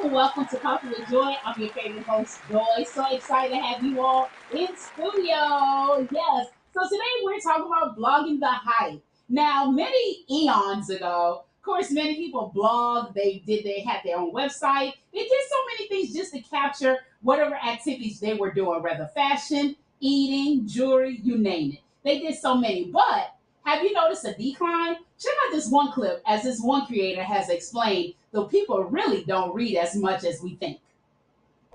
Welcome to Coffee with Joy. I'm your favorite host, Joy. So excited to have you all in studio. Yes. So today we're talking about blogging the hype. Now, many eons ago, of course, many people blog. They had their own website. They did so many things just to capture whatever activities they were doing, whether fashion, eating, jewelry, you name it. They did so many. But have you noticed a decline? Check out this one clip as this one creator has explained, though people really don't read as much as we think.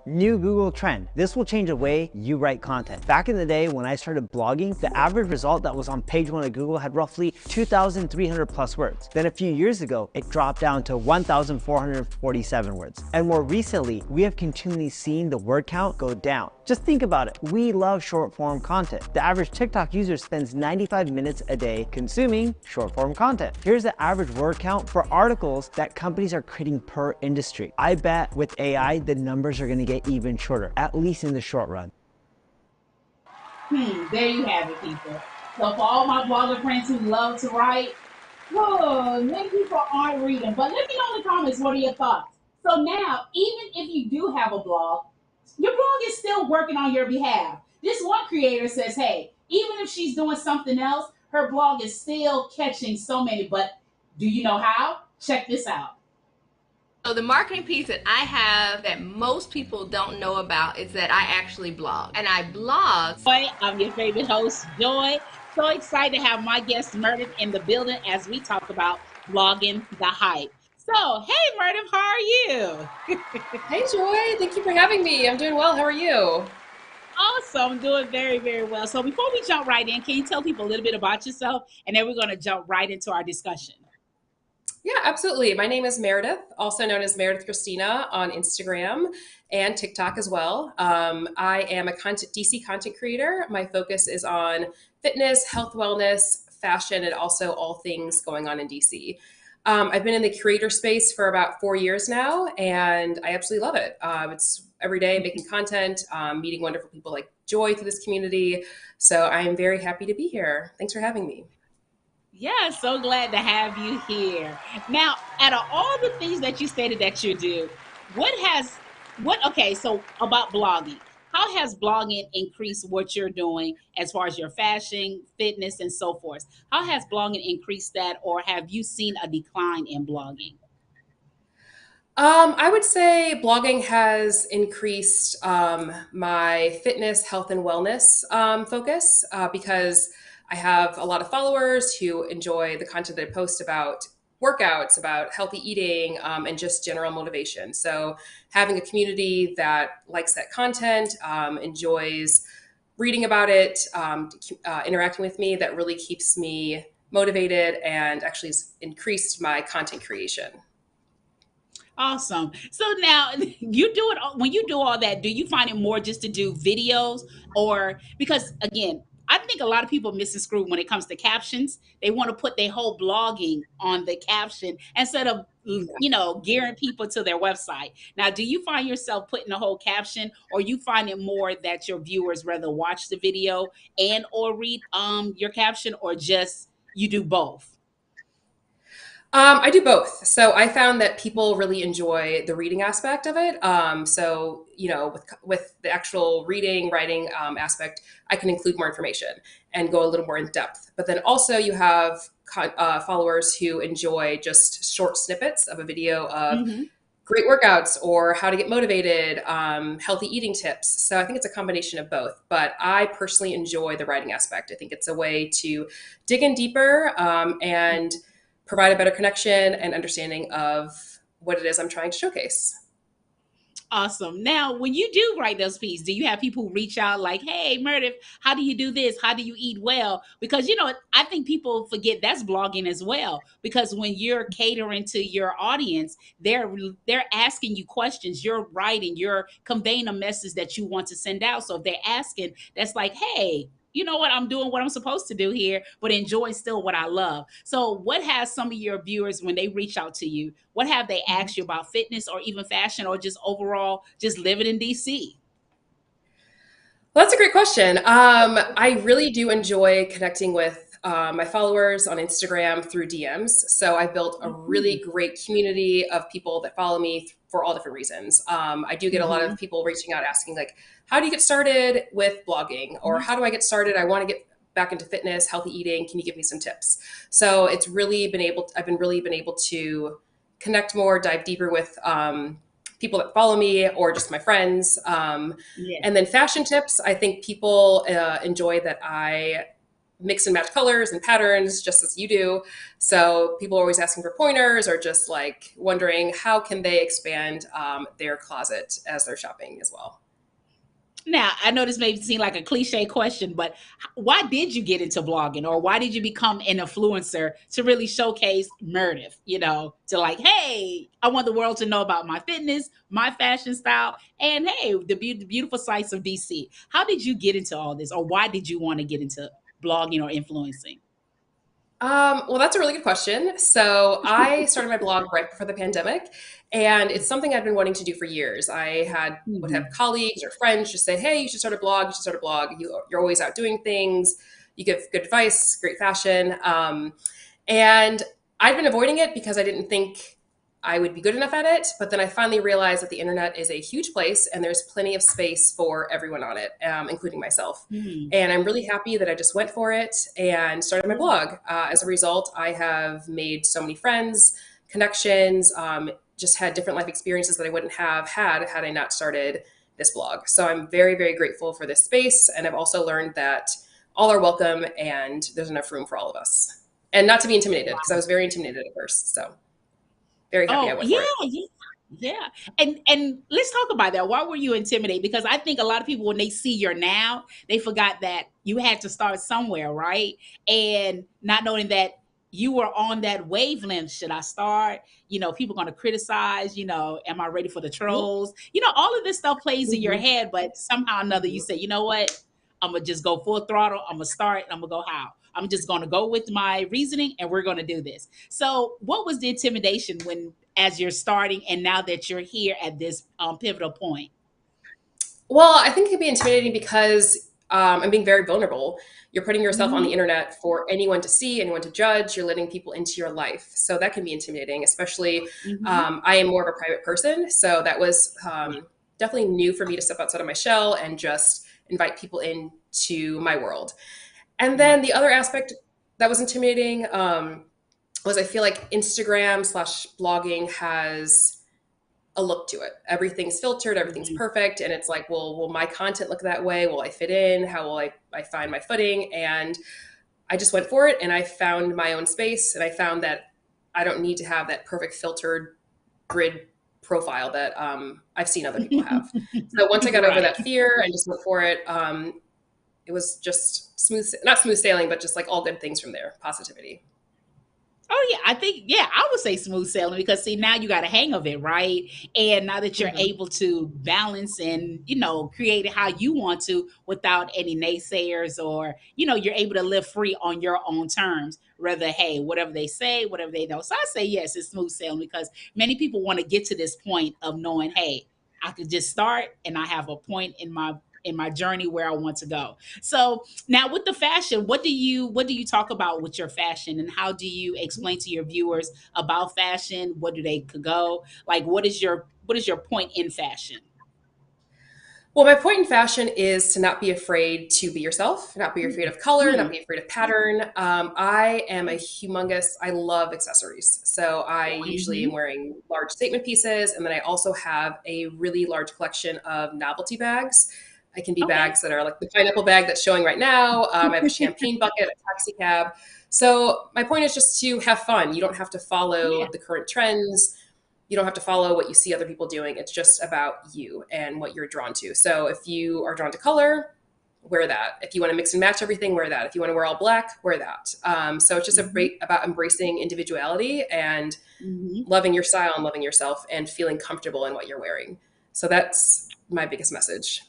New Google trend. This will change the way you write content. Back in the day when I started blogging, the average result that was on page 1 of Google had roughly 2,300 plus words. Then a few years ago, it dropped down to 1,447 words. And more recently, we have continually seen the word count go down. Just think about it. We love short form content. The average TikTok user spends 95 minutes a day consuming short form content. Here's the average word count for articles that companies are creating per industry. I bet with AI, the numbers are going to get even shorter, at least in the short run. There you have it, people. So for all my blogger friends who love to write, whoa, many people aren't reading. But let me know in the comments, what are your thoughts? So now, even if you do have a blog, your blog is still working on your behalf. This one creator says, hey, even if she's doing something else, her blog is still catching so many. But do you know how? Check this out. So the marketing piece that I have that most people don't know about is that I actually blog. And I blog. Joy, I'm your favorite host, Joy. So excited to have my guest Meredith in the building as we talk about blogging the hype. So, hey Meredith, how are you? Hey Joy, thank you for having me. I'm doing well. How are you? Awesome, doing very, very well. So before we jump right in, can you tell people a little bit about yourself? And then we're going to jump right into our discussion. Yeah, absolutely. My name is Meredith, also known as Meredith Christina on Instagram and TikTok as well. I am a DC content creator. My focus is on fitness, health, wellness, fashion, and also all things going on in DC. I've been in the creator space for about 4 years now, and I absolutely love it. It's every day making content, meeting wonderful people like Joy through this community. So I am very happy to be here. Thanks for having me. Yeah, so glad to have you here. Now, out of all the things that you stated that you do, okay, so about blogging, how has blogging increased what you're doing as far as your fashion, fitness, and so forth? How has blogging increased that, or have you seen a decline in blogging? I would say blogging has increased my fitness, health, and wellness focus because I have a lot of followers who enjoy the content that I post about workouts, about healthy eating, and just general motivation. So having a community that likes that content, enjoys reading about it, interacting with me, that really keeps me motivated and actually has increased my content creation. Awesome. So now you do it when you do all that, do you find it more just to do videos, or because again, I think a lot of people miss and screw when it comes to captions. They want to put their whole blogging on the caption instead of gearing people to their website. Now, do you find yourself putting the whole caption, or you find it more that your viewers rather watch the video and or read your caption, or just you do both? I do both. So I found that people really enjoy the reading aspect of it. So with the actual reading, writing aspect, I can include more information and go a little more in depth. But then also you have followers who enjoy just short snippets of a video of Mhm. great workouts or how to get motivated, healthy eating tips. So I think it's a combination of both. But I personally enjoy the writing aspect. I think it's a way to dig in deeper and provide a better connection and understanding of what it is I'm trying to showcase. Awesome. Now, when you do write those pieces, do you have people who reach out like, hey, Meredith, how do you do this? How do you eat well? Because, I think people forget that's blogging as well. Because when you're catering to your audience, they're asking you questions, you're writing, you're conveying a message that you want to send out. So if they're asking, that's like, hey, you know what? I'm doing what I'm supposed to do here, but enjoy still what I love. So, what has some of your viewers, when they reach out to you, what have they asked you about fitness or even fashion or just overall just living in DC? Well, that's a great question. I really do enjoy connecting with my followers on Instagram through DMs. So I built a really great community of people that follow me for all different reasons. I do get a lot of people reaching out asking like, how do you get started with blogging? Or how do I get started? I want to get back into fitness, healthy eating. Can you give me some tips? So it's really been I've been really been able to connect more, dive deeper with people that follow me or just my friends. And then fashion tips. I think people enjoy that I mix and match colors and patterns just as you do. So people are always asking for pointers or just like wondering how can they expand their closet as they're shopping as well. Now, I know this may seem like a cliche question, but why did you get into blogging, or why did you become an influencer to really showcase Meredith, to like, hey, I want the world to know about my fitness, my fashion style, and hey, the beautiful sights of DC. How did you get into all this, or why did you want to get into blogging or influencing? Well, that's a really good question. So I started my blog right before the pandemic, and it's something I've been wanting to do for years. Would have Mhm. colleagues or friends just say, "Hey, you should start a blog. You should start a blog. You're always out doing things. You give good advice, great fashion." And I've been avoiding it because I didn't think I would be good enough at it. But then I finally realized that the internet is a huge place and there's plenty of space for everyone on it, including myself. Mhm. And I'm really happy that I just went for it and started my Yeah. blog. As a result, I have made so many friends, connections, just had different life experiences that I wouldn't have had I not started this blog. So I'm very, very grateful for this space. And I've also learned that all are welcome and there's enough room for all of us. And not to be intimidated, because I was very intimidated at first. So very happy I Oh, went yeah, for it. yeah, yeah. And let's talk about that. Why were you intimidated? Because I think a lot of people, when they see your now, they forgot that you had to start somewhere, right? And not knowing that you were on that wavelength. Should I start? People going to criticize. Am I ready for the trolls? All of this stuff plays in your Mhm. head, but somehow or another, you Mhm. say, you know what? I'm gonna just go full throttle. I'm gonna start. And I'm gonna go how. I'm just gonna go with my reasoning, and we're gonna do this. So, what was the intimidation when, as you're starting, and now that you're here at this pivotal point? Well, I think it can be intimidating because I'm being very vulnerable. You're putting yourself on the Hmm. internet for anyone to see, anyone to judge. You're letting people into your life. So that can be intimidating, especially Hmm. I am more of a private person. So that was definitely new for me to step outside of my shell and just invite people into my world. And then the Right. other aspect that was intimidating was I feel like Instagram slash blogging has a look to it. Everything's filtered, everything's Hmm. perfect. And it's like, well, will my content look that way? Will I fit in? How will I find my footing? And I just went for it and I found my own space. And I found that I don't need to have that perfect filtered grid profile that I've seen other people have. So once I got over Right. that fear and just went for it, it was just not smooth sailing, but just like all good things from there, positivity. Oh yeah, I think, yeah, I would say smooth sailing, because see, now you got a hang of it, right? And now that you're Mhm. able to balance and create it how you want to without any naysayers, or you're able to live free on your own terms. Rather, hey, whatever they say, whatever they know. So I say yes, it's smooth sailing, because many people want to get to this point of knowing, hey, I could just start and I have a point in my journey where I want to go. So now with the fashion, what do you talk about with your fashion, and how do you explain to your viewers about fashion? What do they could go? Like what is your point in fashion? Well, my point in fashion is to not be afraid to be yourself, not be afraid of color, not Mm. be afraid of pattern. I am I love accessories. So I usually am Mhm. wearing large statement pieces. And then I also have a really large collection of novelty bags. I can be Okay. bags that are like the pineapple bag that's showing right now. I have a champagne bucket, a taxi cab. So my point is just to have fun. You don't have to Yeah. follow the current trends. You don't have to follow what you see other people doing. It's just about you and what you're drawn to. So if you are drawn to color, wear that. If you want to mix and match everything, wear that. If you want to wear all black, wear that. So it's just Mhm. about embracing individuality and Mhm. loving your style and loving yourself and feeling comfortable in what you're wearing. So that's my biggest message.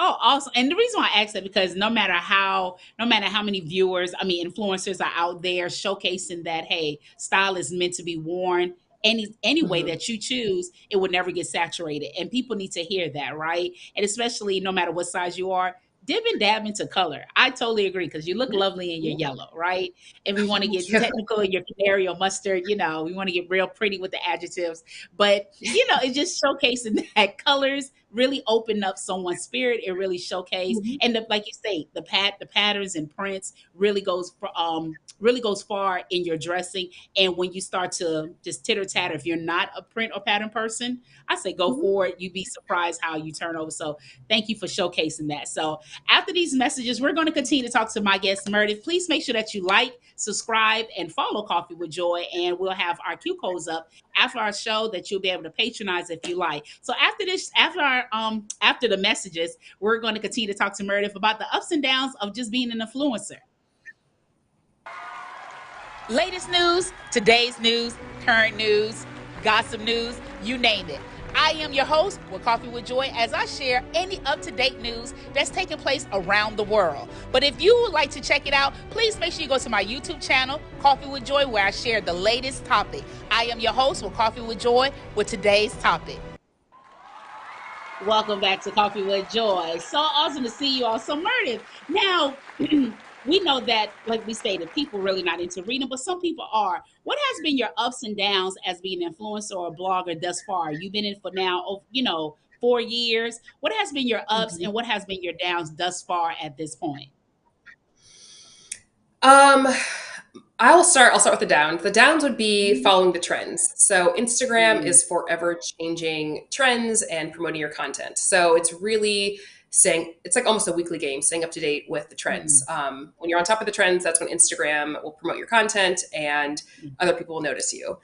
Oh, awesome. And the reason why I ask that, because no matter how many viewers, I mean influencers are out there showcasing that, hey, style is meant to be worn any way Mhm. that you choose, it would never get saturated. And people need to hear that, right? And especially no matter what size you are, dip and dab into color. I totally agree because you look lovely in your yellow, right? And we want to Thank get you. technical in your canary or mustard, we want to get real pretty with the adjectives. But, it's just showcasing that colors really open up someone's spirit. It really showcase Mhm. and like you say, the patterns and prints really goes far in your dressing. And when you start to just titter tatter, if you're not a print or pattern person, I say go Mhm. for it. You'd be surprised how you turn over. So thank you for showcasing that. So after these messages, we're going to continue to talk to my guest, Meredith. Please make sure that you like, subscribe, and follow Coffee with Joy. And we'll have our Q codes up after our show that you'll be able to patronize if you like. So after the messages, we're going to continue to talk to Meredith about the ups and downs of just being an influencer. Latest news, today's news, current news, gossip news, you name it. I am your host with Coffee with Joy as I share any up-to-date news that's taking place around the world. But if you would like to check it out, please make sure you go to my YouTube channel, Coffee with Joy, where I share the latest topic. I am your host with Coffee with Joy with today's topic. Welcome back to Coffee with Joy. So awesome to see you all. So Meredith, now we know that, like we stated, people really not into reading, but some people are. What has been your ups and downs as being an influencer or a blogger thus far? You've been in for now, 4 years. What has been your ups Mhm. and what has been your downs thus far at this point? Um, I'll start with the downs. The downs would be Mhm. following the trends. So Instagram Mm, is forever changing trends and promoting your content. So it's really it's like almost a weekly game, staying up to date with the trends. mm, When you're on top of the trends, that's when Instagram will promote your content and mm. other people will notice you.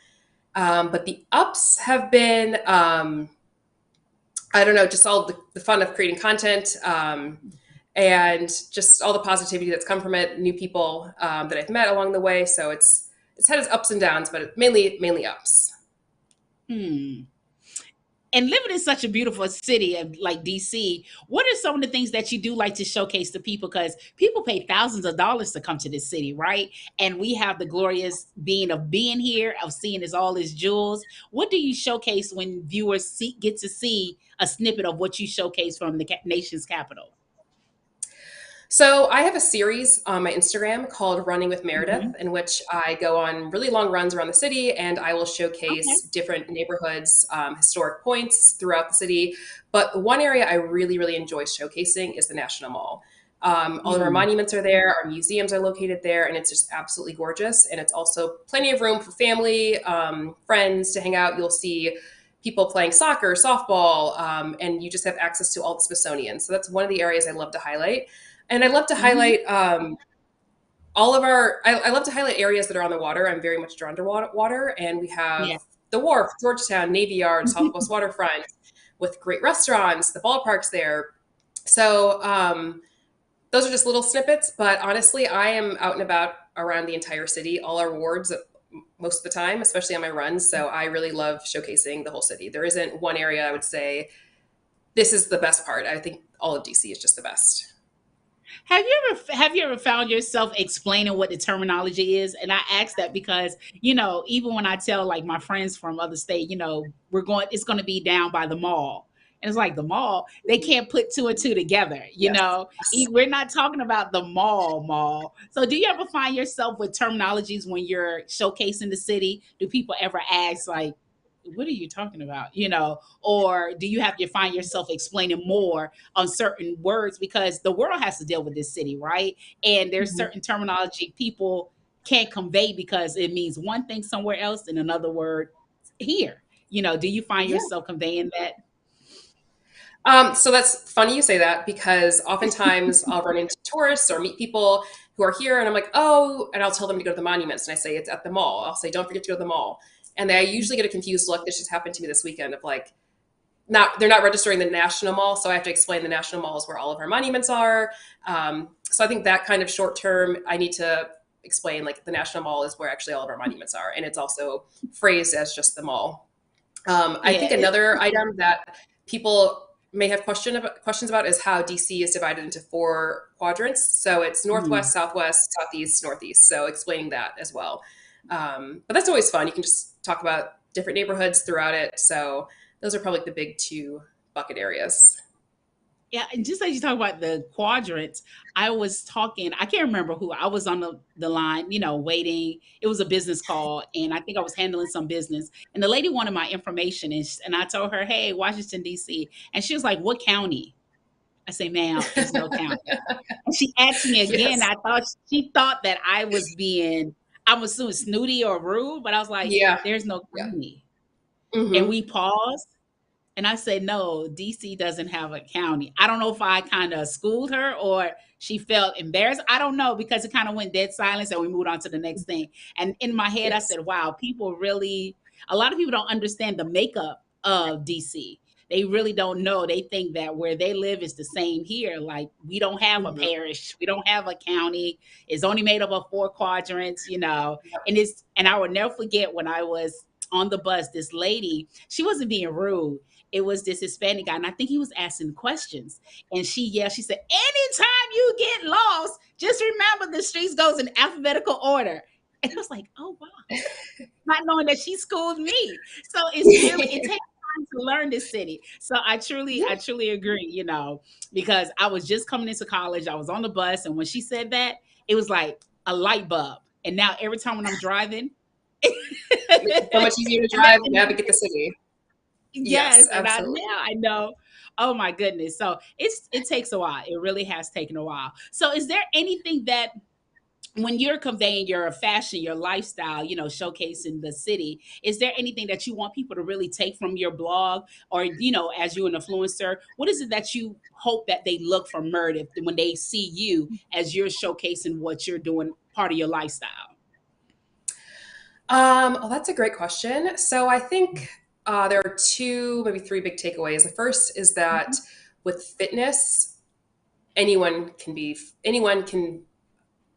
But the ups have been, I don't know, just all the fun of creating content. And just all the positivity that's come from it, new people that I've met along the way. So it's had its ups and downs, but mainly ups. Hmm. And living in such a beautiful city of like DC, what are some of the things that you do like to showcase to people? Because people pay thousands of dollars to come to this city, right? And we have the glorious being here, of seeing all its jewels. What do you showcase when viewers get to see a snippet of what you showcase from the nation's capital? So I have a series on my Instagram called Running with Meredith, Hmm. in which I go on really long runs around the city and I will Okay. showcase different neighborhoods, historic points throughout the city. But one area I really enjoy showcasing is the National Mall. All of our Mm. monuments are there, our museums are located there, and it's just absolutely gorgeous. And it's also plenty of room for family, friends to hang out. You'll see people playing soccer, softball, and you just have access to all the Smithsonian. So that's one of the areas I love to highlight. And I love to Hmm. highlight all of our. I love to highlight areas that are on the water. I'm very much drawn to water, and we have Yeah. the Wharf, Georgetown, Navy Yard, Southwest Waterfront, with great restaurants, the ballparks there. So those are just little snippets, but honestly, I am out and about around the entire city, all our wards most of the time, especially on my runs. So I really love showcasing the whole city. There isn't one area I would say this is the best part. I think all of DC is just the best. Have you ever found yourself explaining what the terminology is? And I ask that because, even when I tell like my friends from other state, it's going to be down by the mall. And it's like the mall, they can't put two and two together, Yes. Yes. We're not talking about the mall. So do you ever find yourself with terminologies when you're showcasing the city? Do people ever ask like, what are you talking about? Or do you have to find yourself explaining more on certain words because the world has to deal with this city, right? And there's Mhm. certain terminology people can't convey because it means one thing somewhere else and another word here. Do you find Yeah. yourself conveying that? So that's funny you say that because oftentimes I'll run into tourists or meet people who are here and I'm like, oh, and I'll tell them to go to the monuments. And I say, it's at the mall. I'll say, don't forget to go to the mall. And I usually get a confused look. This just happened to me this weekend of like, they're not registering the National Mall. So I have to explain the National Mall is where all of our monuments are. So I think that kind of short term, I need to explain like the National Mall is where actually all of our monuments are. And it's also phrased as just the mall. I Yeah. think another item that people may have questions about is how DC is divided into four quadrants. So it's Mm. northwest, southwest, southeast, northeast. So explaining that as well. But that's always fun. You can just talk about different neighborhoods throughout it. So those are probably the big two bucket areas. Yeah, and just like you talk about the quadrants, I was talking, I can't remember who, I was on the line, waiting. It was a business call, and I think I was handling some business. And the lady wanted my information, and I told her, hey, Washington, D.C. And she was like, what county? I say, ma'am, it's no county. And she asked me again. Yes. I thought she thought that I was being, I'm assuming snooty or rude, but I was like, Yeah. there's no Yeah. county. And Hmm. we paused. And I said, no, DC doesn't have a county. I don't know if I kind of schooled her or she felt embarrassed. I don't know because it kind of went dead silence and we moved on to the next thing. And in my head, I Yes. said, wow, people really, a lot of people don't understand the makeup of DC. They really don't know. They think that where they live is the same here. Like we don't have a Hmm. parish, we don't have a county. It's only made up of four quadrants. Yep. And I will never forget when I was on the bus, this lady, she wasn't being rude. It was this Hispanic guy, and I think he was asking questions. And she said, anytime you get lost, just remember the streets goes in alphabetical order. And I was like, oh wow, not knowing that she schooled me. So it takes time to learn this city. So I Yeah. truly agree, because I was just coming into college, I was on the bus, and when she said that, it was like a light bulb. And now every time when I'm driving, Makes it so much easier to and that, drive and navigate the city. yes, Yes, and absolutely. now I know. Oh my goodness. So it takes a while. It really has taken a while. So is there anything that when you're conveying your fashion, your lifestyle, showcasing the city, is there anything that you want people to really take from your blog or, as you an influencer, what is it that you hope that they look for Meredith when they see you as you're showcasing what you're doing, part of your lifestyle? Oh, that's a great question. So I think there are two, maybe three big takeaways. The first is that Mhm. with fitness, anyone can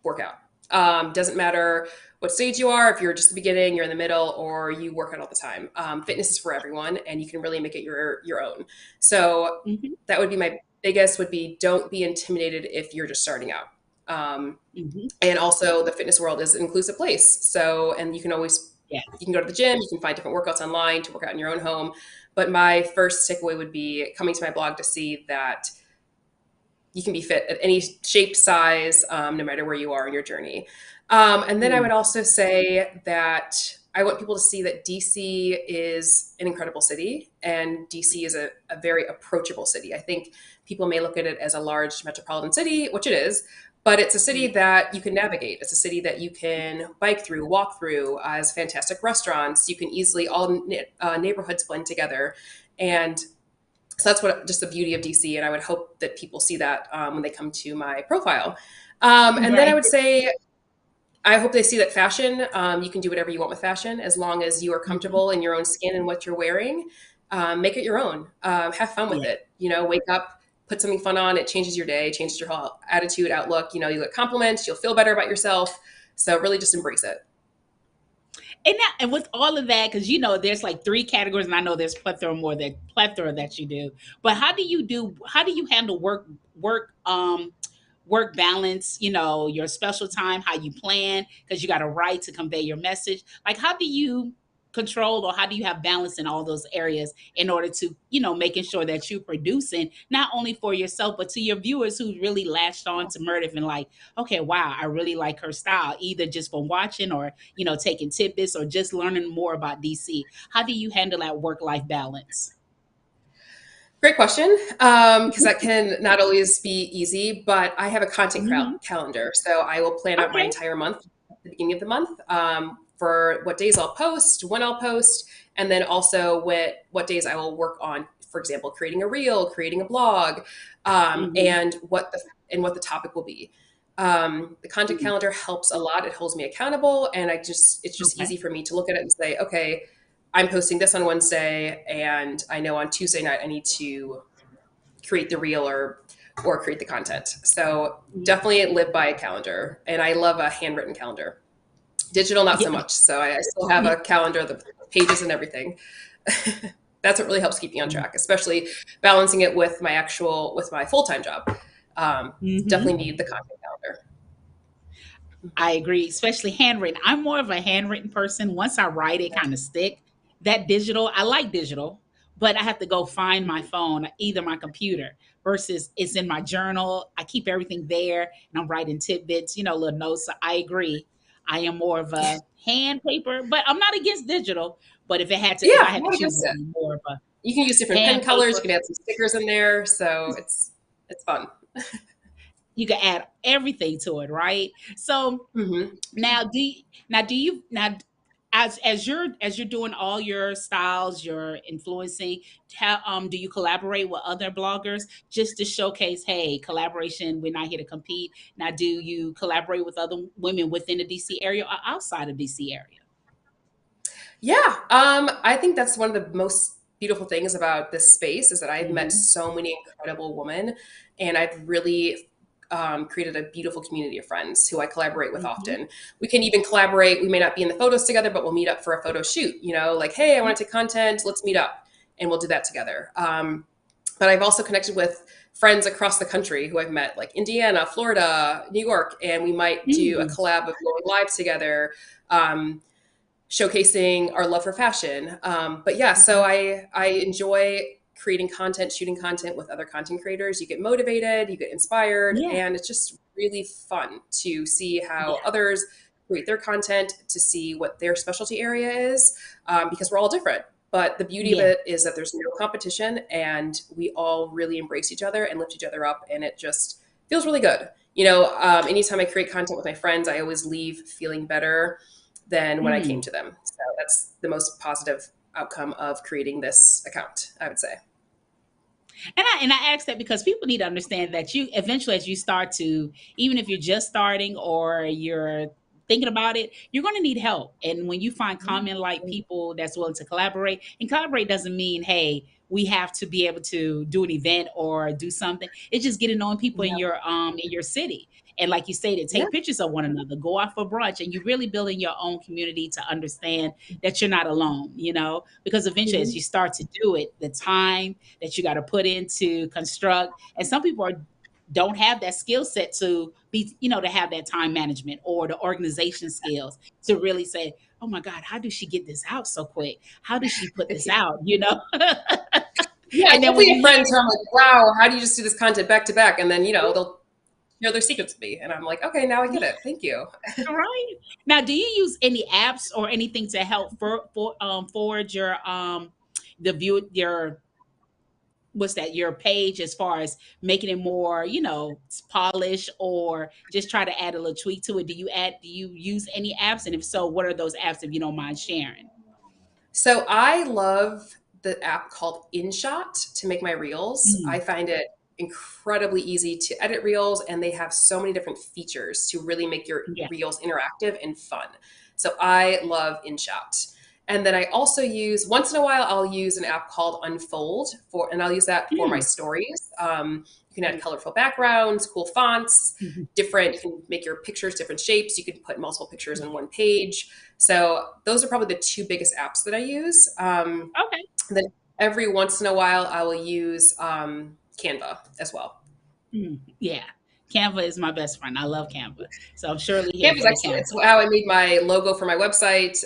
work out. Doesn't matter what stage you are, if you're just the beginning, you're in the middle, or you work out all the time. Fitness is for everyone, and you can really make it your own. So Mhm. that would be my biggest. Would be don't be intimidated if you're just starting out. Um, Mhm. and also, the fitness world is an inclusive place. So, and you Yes. can go to the gym, you can find different workouts online to work out in your own home. But my first takeaway would be coming to my blog to see that you can be fit at any shape, size, no matter where you are in your journey. And then I Mm. would also say that I want people to see that DC is an incredible city and DC is a very approachable city. I think people may look at it as a large metropolitan city, which it is, but it's a city Mm. that you can navigate. It's a city that you can bike through, walk through, has fantastic restaurants. You can easily, all neighborhoods blend together. And so that's what just the beauty of DC, and I would hope that people see that when they come to my profile. And then I Right. would say I hope they see that fashion, you can do whatever you want with fashion as long as you are Mhm. comfortable in your own skin and what you're wearing. Make it your own. Have fun with Yeah. it. Wake up, put something fun on. It changes your day, changes your whole attitude, outlook. You get compliments, you'll feel better about yourself. So really, just embrace it. And with all of that, because there's like three categories, and I know there's plethora that you do. But how do you handle work balance? Your special time, how you plan, because you got a right to convey your message. Like, how do you control or how do you have balance in all those areas in order to making sure that you're producing not only for yourself but to your viewers who really latched on to Meredith and like, okay, wow, I really like her style, either just from watching or taking tidbits or just learning more about DC. How do you handle that work life balance? Great question, because that can not always be easy, but I have a content Hmm. calendar. So I will plan out my Okay. entire month at the beginning of the month, for what days I'll post, when I'll post, and then also what days I will work on, for example, creating a reel, creating a blog, Hmm. and what the topic will be. The content Hmm. calendar helps a lot. It holds me accountable, and it's just Okay. easy for me to look at it and say, okay, I'm posting this on Wednesday, and I know on Tuesday night I need to create the reel or create the content. So definitely live by a calendar, and I love a handwritten calendar. Digital, not so Yeah. much. So I still have a calendar, the pages and everything. That's what really helps keep me on track, especially balancing it with my full time job. Hmm. Definitely need the content calendar. I agree, especially handwritten. I'm more of a handwritten person. Once I write, it kind of stick. That digital, I like digital, but I have to go find my phone, either my computer versus it's in my journal. I keep everything there and I'm writing tidbits, little notes. So I agree. I am more of a hand paper, but I'm not against digital. But if I Yeah, had to not choose, against it it. would be more of a You can use different pen hand colors. You paper. can add some stickers in there, so it's fun. You can add everything to it, right? So Hmm. now as you're doing all your styles, your influencing, how do you collaborate with other bloggers just to showcase, hey, collaboration, we're not here to compete. Now, do you collaborate with other women within the DC area or outside of DC area? Yeah, I think that's one of the most beautiful things about this space is that I've met Hmm. so many incredible women, and I've really created a beautiful community of friends who I collaborate with Hmm. often. We can even collaborate. We may not be in the photos together, but we'll meet up for a photo shoot. Like, hey, I want to take content. Let's meet up, and we'll do that together. But I've also connected with friends across the country who I've met, like Indiana, Florida, New York, and we might do a Mm, collab of going live together. Um, Showcasing our love for fashion. But yeah, so mhm. I enjoy creating content, shooting content with other content creators. You get motivated, you get inspired, Yeah, and it's just really fun to see how yeah, others create their content, to see what their specialty area is, because we're all different. But the beauty of yeah, it is that there's no competition, and we all really embrace each other and lift each other up, and it just feels really good. Anytime I create content with my friends, I always leave feeling better than when I came mm. to them. So that's the most positive outcome of creating this account, I would say. And I ask that because people need to understand that you eventually, as you start to, even if you're just starting or you're thinking about it, you're going to need help. And when you find common like people that's willing to collaborate, and collaborate doesn't mean, hey, we have to be able to do an event or do something. It's just getting knowing people Yeah. in your city. And like you stated, Yeah. take pictures of one another, go out for brunch, and you're really building your own community to understand that you're not alone, because eventually as Mhm. you start to do it, the time that you got to put into construct. And some people don't have that skill set to be, to have that time management or the organization skills to really say, oh my God, how does she get this out so quick? How does she put this out? Yeah, I And then when definitely you have hear, friends who I'm like, wow, how do you just do this content back to back? And then, they'll share their secrets with me. And I'm like, okay, now I get yeah, it. Thank you. right. Now, do you use any apps or anything to help forward the view, your what's that, your page, as far as making it more polished, or just try to add a little tweak to it? Do you use any apps, and if so, what are those apps, if you don't mind sharing? So I love the app called InShot to make my reels. I Mm, find it incredibly easy to edit reels, and they have so many different features to really make your yeah. reels interactive and fun. So I love InShot. And then I also use, once in a while, I'll use an app called Unfold and I'll use that for my Mm, stories. You can add colorful backgrounds, cool fonts, mhm. you can make your pictures different shapes. You can put multiple pictures in one page. So those are probably the two biggest apps that I use. Okay. Then every once in a while, I will use Canva as well. Yeah, Canva is my best friend. I love Canva, so I'm surely here Canva is for the excellent. Canva. It's how I made my logo for my website.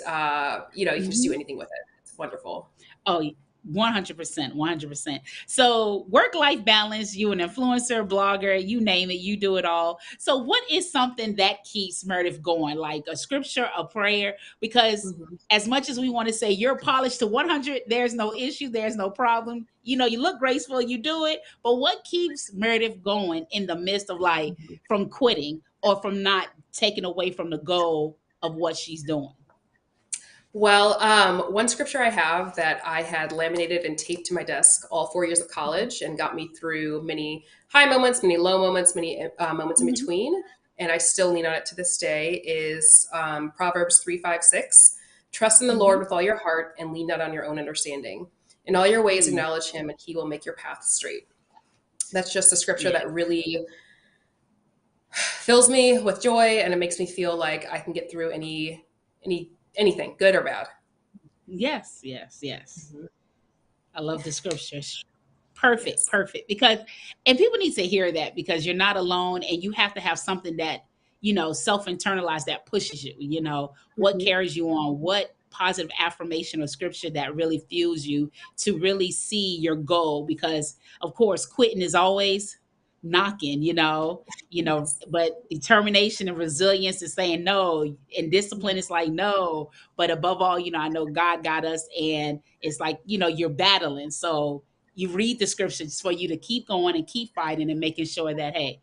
You can just do Mhm. anything with it. It's wonderful. Oh, 100%, 100%. So, work-life balance, you an influencer, blogger, you name it, you do it all. So, what is something that keeps Meredith going? Like a scripture, a prayer? Because Mhm. as much as we want to say you're polished to 100, there's no issue, there's no problem. You look graceful, you do it. But what keeps Meredith going in the midst of, like, from quitting or from not taking away from the goal of what she's doing? Well, one scripture I have that I had laminated and taped to my desk all 4 years of college and got me through many high moments, many low moments, many moments in Mhm. between. And I still lean on it to this day is Proverbs 3, 5, 6. Trust in the Lord Mhm. with all your heart and lean not on your own understanding. In all your ways, Mm. acknowledge him and he will make your path straight. That's just a scripture Yeah. that really fills me with joy and it makes me feel like I can get through anything, good or bad. Yes, yes, yes. Mhm. I love the scriptures. Perfect, Yes. perfect. Because, and people need to hear that, because you're not alone and you have to have something that, self internalize, that pushes you, what Mhm. carries you on, what positive affirmation or scripture that really fuels you to really see your goal. Because of course, quitting is always knocking, but determination and resilience is saying no, and discipline is like no. But above all, I know God got us, and it's like, you're battling. So you read the scriptures for you to keep going and keep fighting and making sure that, hey,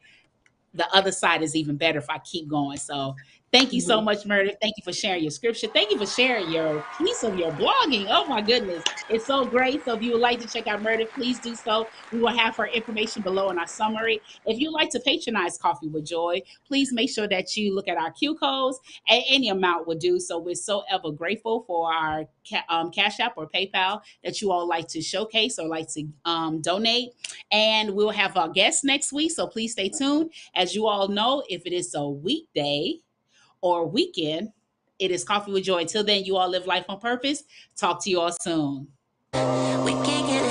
the other side is even better if I keep going. So thank you so Mhm. much, Meredith. Thank you for sharing your scripture. Thank you for sharing your piece of your blogging. Oh my goodness. It's so great. So if you would like to check out Meredith, please do so. We will have her information below in our summary. If you'd like to patronize Coffee with Joy, please make sure that you look at our Q codes. Any amount will do. So we're so ever grateful for our Cash App or PayPal that you all like to showcase or like to donate. And we'll have our guests next week. So please stay tuned. As you all know, if it is a weekday or weekend, it is Coffee with Joy. Until then, you all live life on purpose. Talk to you all soon. We can't get